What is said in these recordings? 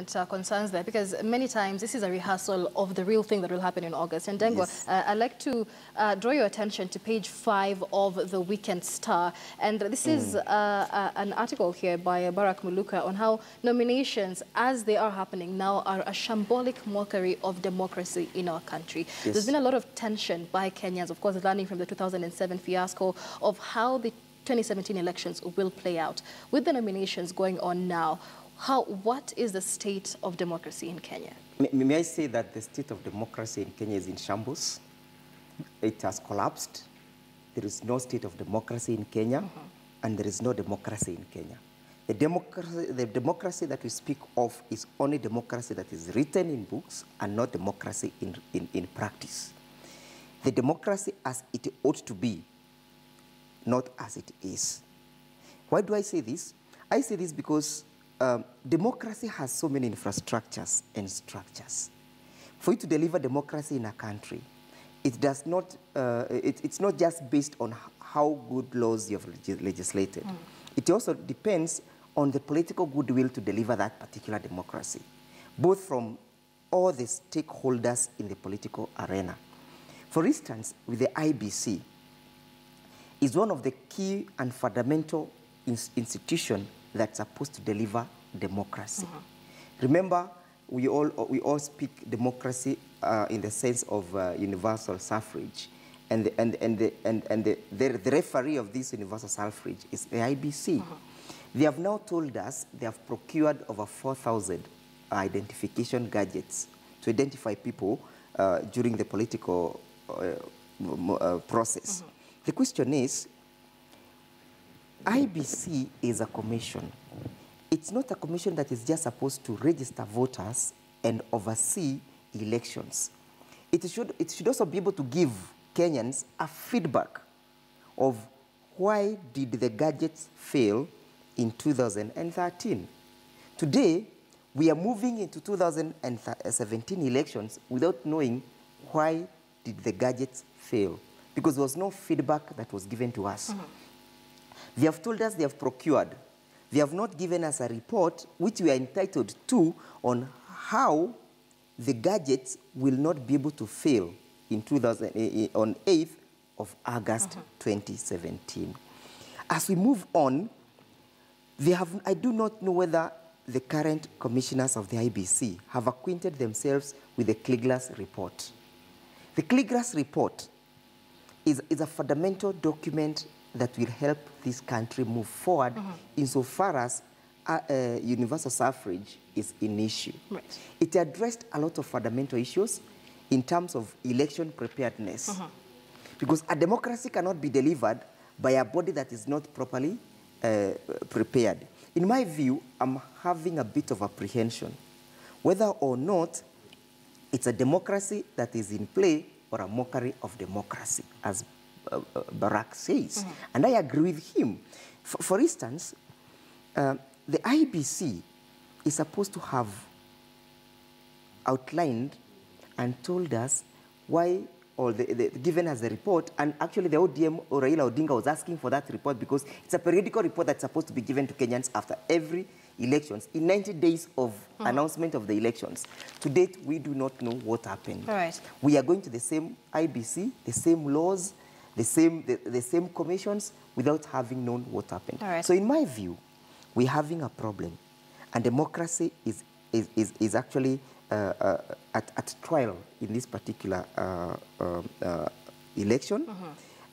Concerns there, because many times this is a rehearsal of the real thing that will happen in August. And Dengwa, Yes. I'd like to draw your attention to page 5 of the Weekend Star. And this is an article here by Barack Muluka on how nominations, as they are happening now, are a shambolic mockery of democracy in our country. Yes. There's been a lot of tension by Kenyans, of course, learning from the 2007 fiasco of how the 2017 elections will play out. With the nominations going on now, what is the state of democracy in Kenya? May I say that the state of democracy in Kenya is in shambles? It has collapsed. There is no state of democracy in Kenya, and there is no democracy in Kenya. The democracy that we speak of is only democracy that is written in books and not democracy in practice. The democracy as it ought to be, not as it is. Why do I say this? I say this because democracy has so many infrastructures and structures. For you to deliver democracy in a country, it does not, it's not just based on how good laws you have legislated. It also depends on the political goodwill to deliver that particular democracy, both from all the stakeholders in the political arena. For instance, with the IBC, is one of the key and fundamental institutions that's supposed to deliver democracy. Remember, we all speak democracy in the sense of universal suffrage, and the referee of this universal suffrage is the IBC. They have now told us they have procured over 4,000 identification gadgets to identify people during the political process. The question is, IBC is a commission. It's not a commission that is just supposed to register voters and oversee elections. It should also be able to give Kenyans a feedback of why did the gadgets fail in 2013. Today, we are moving into 2017 elections without knowing why did the gadgets fail, because there was no feedback that was given to us. They have told us they have procured. They have not given us a report which we are entitled to on how the gadgets will not be able to fail in on 8th of August 2017. As we move on, I do not know whether the current commissioners of the IBC have acquainted themselves with the Kliegler's report. The Kliegler's report is a fundamental document that will help this country move forward insofar as universal suffrage is an issue. Right. It addressed a lot of fundamental issues in terms of election preparedness. Because a democracy cannot be delivered by a body that is not properly prepared. In my view, I'm having a bit of apprehension whether or not it's a democracy that is in play or a mockery of democracy, as Barack says. And I agree with him. For instance, the IBC is supposed to have outlined and told us why, or given us the report, and actually the ODM or Raila Odinga was asking for that report because it's a periodical report that's supposed to be given to Kenyans after every elections, in 90 days of announcement of the elections. To date, we do not know what happened. All right. We are going to the same IBC, the same laws, the same commissions without having known what happened. All right. So in my view, we're having a problem, and democracy is actually at trial in this particular election,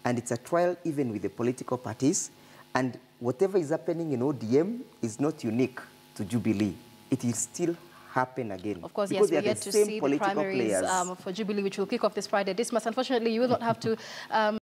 and it's a trial even with the political parties, and whatever is happening in ODM is not unique to Jubilee. It will still happen again. Of course, because yes, we're yet to see the primaries for Jubilee, which will kick off this Friday. Dismas, unfortunately, you will not have to